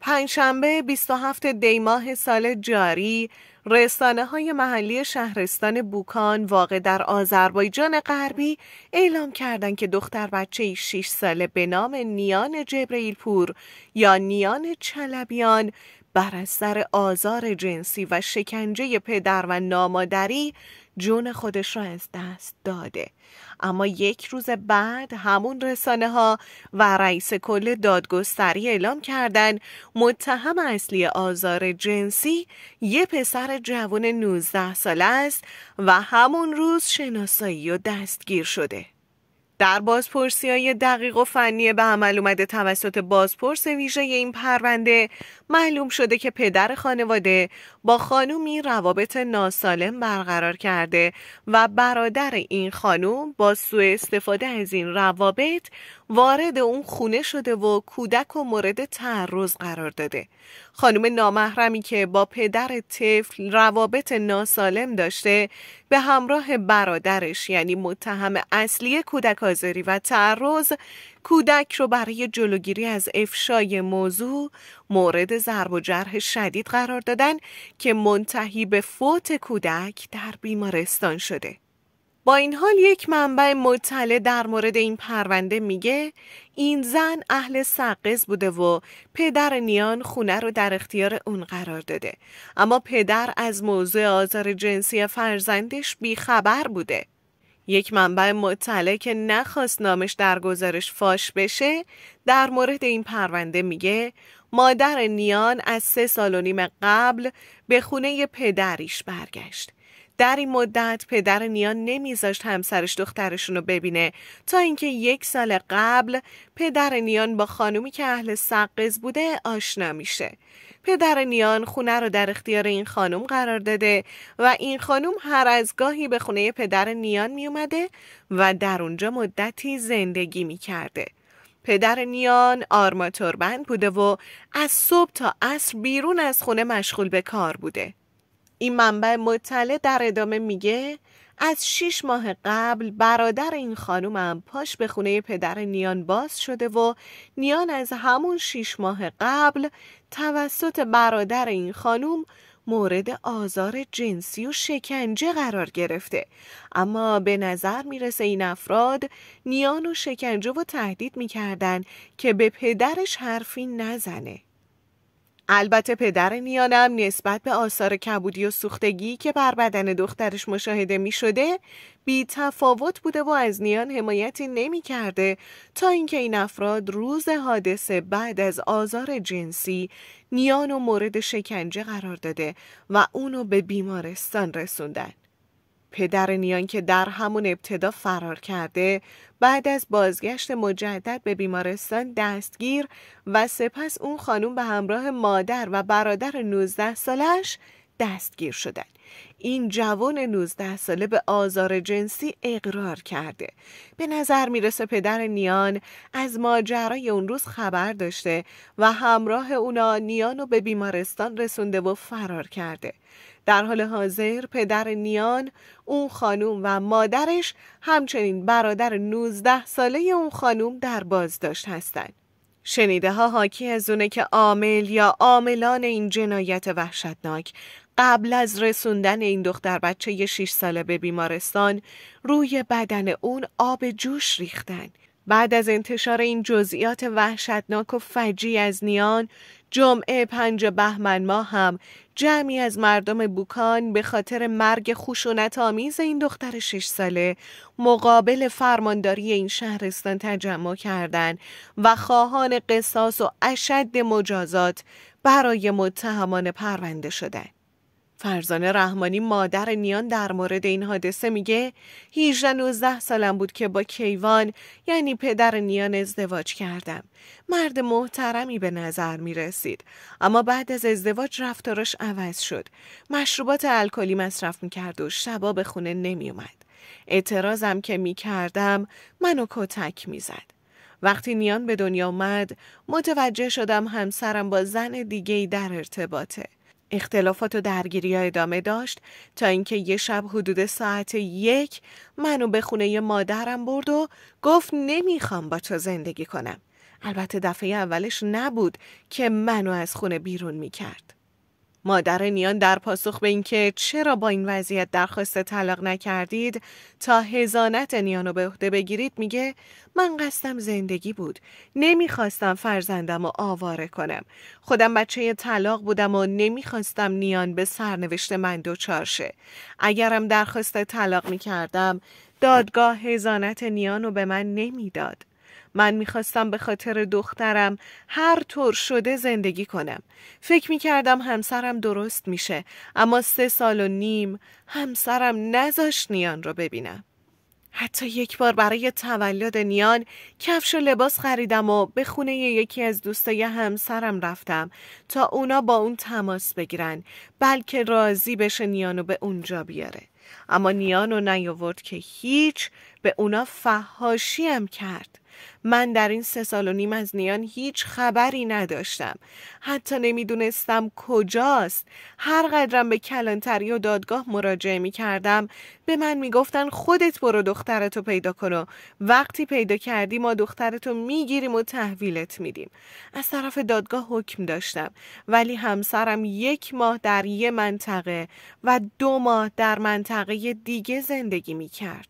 پنجشنبه 27 دی ماه سال جاری، رسانه‌های محلی شهرستان بوکان واقع در آذربایجان غربی اعلام کردند که دختر بچه‌ای 6 ساله به نام نیان جبرئیل پور یا نیان چلبیان بر اثر آزار جنسی و شکنجه پدر و نامادری جون خودش را از دست داده. اما یک روز بعد همون رسانه‌ها و رئیس کل دادگستری اعلام کردند متهم اصلی آزار جنسی یه پسر جوان 19 ساله است و همون روز شناسایی و دستگیر شده. در بازپرسی‌های دقیق و فنی به عمل اومده توسط بازپرس ویژه این پرونده معلوم شده که پدر خانواده با خانومی روابط ناسالم برقرار کرده و برادر این خانوم با سوء استفاده از این روابط وارد اون خونه شده و کودک و مورد تعرض قرار داده. خانم نامحرمی که با پدر طفل روابط ناسالم داشته به همراه برادرش یعنی متهم اصلی کودک آزاری و تعرض کودک رو برای جلوگیری از افشای موضوع مورد ضرب و جرح شدید قرار دادن که منتهی به فوت کودک در بیمارستان شده. با این حال یک منبع مطلع در مورد این پرونده میگه این زن اهل سقز بوده و پدر نیان خونه رو در اختیار اون قرار داده، اما پدر از موضوع آزار جنسی فرزندش بیخبر بوده. یک منبع مطلع که نخواست نامش در گزارش فاش بشه در مورد این پرونده میگه مادر نیان از 3 سال و نیم قبل به خونه پدریش برگشت. در این مدت پدر نیان نمیذاشت همسرش دخترشون رو ببینه تا اینکه 1 سال قبل پدر نیان با خانومی که اهل سقز بوده آشنا میشه. پدر نیان خونه رو در اختیار این خانم قرار داده و این خانم هر از گاهی به خونه پدر نیان می اومده و در اونجا مدتی زندگی می کرده. پدر نیان آرماتوربند بوده و از صبح تا عصر بیرون از خونه مشغول به کار بوده. این منبع مطلع در ادامه میگه از 6 ماه قبل برادر این خانم هم پاش به خونه پدر نیان باز شده و نیان از همون 6 ماه قبل توسط برادر این خانم مورد آزار جنسی و شکنجه قرار گرفته، اما به نظر میرسه این افراد نیان و شکنجه و تهدید میکردن که به پدرش حرفی نزنه. البته پدر نیانم نسبت به آثار کبودی و سوختگی که بر بدن دخترش مشاهده می شده بی تفاوت بوده و از نیان حمایتی نمی کرده تا اینکه این افراد روز حادثه بعد از آزار جنسی نیانو مورد شکنجه قرار داده و اونو به بیمارستان رسوندن. پدر نیان که در همون ابتدا فرار کرده بعد از بازگشت مجدد به بیمارستان دستگیر و سپس اون خانم به همراه مادر و برادر 19 سالش دستگیر شدن. این جوان 19 ساله به آزار جنسی اقرار کرده. به نظر میرسه پدر نیان از ماجرای اون روز خبر داشته و همراه اونا نیانو به بیمارستان رسونده و فرار کرده. در حال حاضر پدر نیان، اون خانوم و مادرش همچنین برادر 19 ساله اون خانوم در بازداشت هستند. شنیده ها حاکی از اونه که عامل یا عاملان این جنایت وحشتناک قبل از رسوندن این دختر بچه 6 ساله به بیمارستان روی بدن اون آب جوش ریختن. بعد از انتشار این جزئیات وحشتناک و فجیع از نیان، جمعه 5 بهمن ماه هم جمعی از مردم بوکان به خاطر مرگ خشونت آمیز این دختر 6 ساله مقابل فرمانداری این شهرستان تجمع کردند و خواهان قصاص و اشد مجازات برای متهمان پرونده شدند. فرزانه رحمانی مادر نیان در مورد این حادثه میگه 18-19 سالم بود که با کیوان یعنی پدر نیان ازدواج کردم. مرد محترمی به نظر می رسید، اما بعد از ازدواج رفتارش عوض شد. مشروبات الکلی مصرف می کرد و شبا به خونه نمی اومد. اعتراضم که می کردم منو کتک می زد. وقتی نیان به دنیا اومد متوجه شدم همسرم با زن دیگه‌ای در ارتباطه. اختلافات و درگیری‌ها ادامه داشت تا اینکه یه شب حدود ساعت 1 منو به خونه مادرم برد و گفت نمیخوام با تو زندگی کنم. البته دفعه اولش نبود که منو از خونه بیرون میکرد. مادر نیان در پاسخ به اینکه چرا با این وضعیت درخواست طلاق نکردید تا حضانت نیانو به عهده بگیرید میگه من قصدم زندگی بود. نمیخواستم فرزندم رو آواره کنم. خودم بچه طلاق بودم و نمیخواستم نیان به سرنوشت من دچار شه. اگرم درخواست طلاق میکردم دادگاه حضانت نیانو به من نمیداد. من میخواستم به خاطر دخترم هر طور شده زندگی کنم. فکر میکردم همسرم درست میشه، اما 3.5 سال همسرم نذاشت نیان رو ببینم. حتی یک بار برای تولد نیان کفش و لباس خریدم و به خونه یکی از دوستای همسرم رفتم تا اونا با اون تماس بگیرن، بلکه راضی بشه نیانو به اونجا بیاره. اما نیانو نیاورد که هیچ، به اونا فحاشی هم کرد. من در این 3.5 سال از نیان هیچ خبری نداشتم. حتی نمیدونستم کجاست. هر قدرم به کلانتری و دادگاه مراجعه می کردم به من می گفتن خودت برو دخترتو پیدا کن و وقتی پیدا کردی ما دخترتو میگیریم و تحویلت میدیم. از طرف دادگاه حکم داشتم، ولی همسرم 1 ماه در یه منطقه و 2 ماه در منطقه دیگه زندگی می کرد.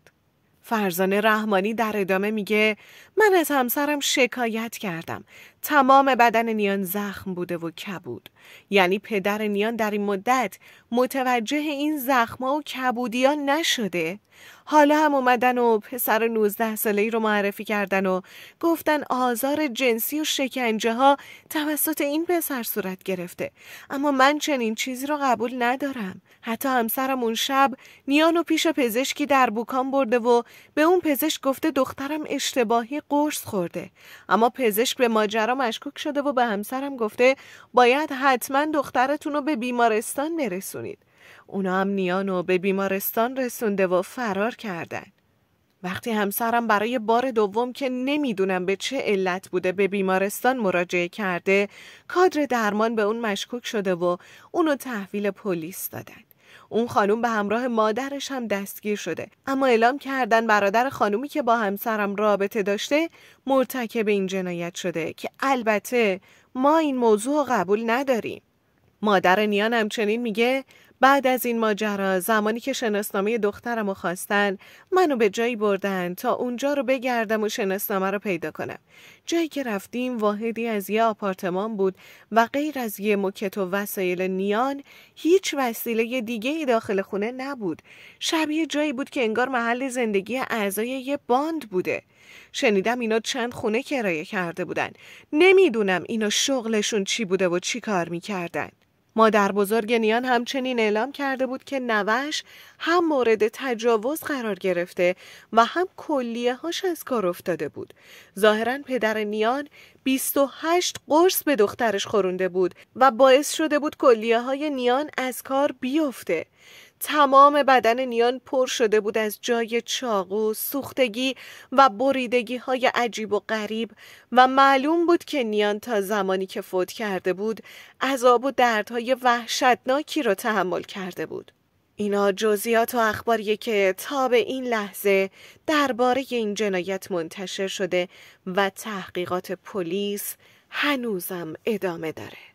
فرزانه رحمانی در ادامه میگه من از همسرم شکایت کردم. تمام بدن نیان زخم بوده و کبود. یعنی پدر نیان در این مدت متوجه این زخما و کبودیا نشده. حالا هم اومدن و پسر 19 ساله‌ای رو معرفی کردن و گفتن آزار جنسی و شکنجه ها توسط این پسر صورت گرفته. اما من چنین چیزی رو قبول ندارم. حتی همسرم اون شب نیانو پیش پزشکی در بوکان برده و به اون پزشک گفته دخترم اشتباهی قرص خورده. اما پزشک به ماجرا مشکوک شده و به همسرم گفته باید حتما دخترتون رو به بیمارستان برسونید. اونا هم نیانو به بیمارستان رسونده و فرار کردن. وقتی همسرم برای بار دوم که نمیدونم به چه علت بوده به بیمارستان مراجعه کرده، کادر درمان به اون مشکوک شده و اونو تحویل پلیس دادن. اون خانوم به همراه مادرش هم دستگیر شده، اما اعلام کردن برادر خانومی که با همسرم رابطه داشته مرتکب این جنایت شده که البته ما این موضوع قبول نداریم. مادر نیان همچنین میگه بعد از این ماجرا زمانی که شناسنامه دخترمو خواستن منو به جایی بردن تا اونجا رو بگردم و شناسنامه رو پیدا کنم. جایی که رفتیم واحدی از یه آپارتمان بود و غیر از یه موکت و وسایل نیان هیچ وسیله دیگه‌ای داخل خونه نبود. شبیه جایی بود که انگار محل زندگی اعضای یه باند بوده. شنیدم اینا چند خونه کرایه کرده بودن. نمیدونم اینا شغلشون چی بوده و چی کار میکردن. مادر بزرگ نیان همچنین اعلام کرده بود که نوش هم مورد تجاوز قرار گرفته و هم کلیه هاش از کار افتاده بود. ظاهراً پدر نیان 28 قرص به دخترش خورونده بود و باعث شده بود کلیه های نیان از کار بیفته. تمام بدن نیان پر شده بود از جای چاقو، سوختگی و بریدگی های عجیب و غریب و معلوم بود که نیان تا زمانی که فوت کرده بود عذاب و دردهای وحشتناکی رو تحمل کرده بود. اینا جزئیات و اخباریه که تا به این لحظه درباره این جنایت منتشر شده و تحقیقات پلیس هنوزم ادامه داره.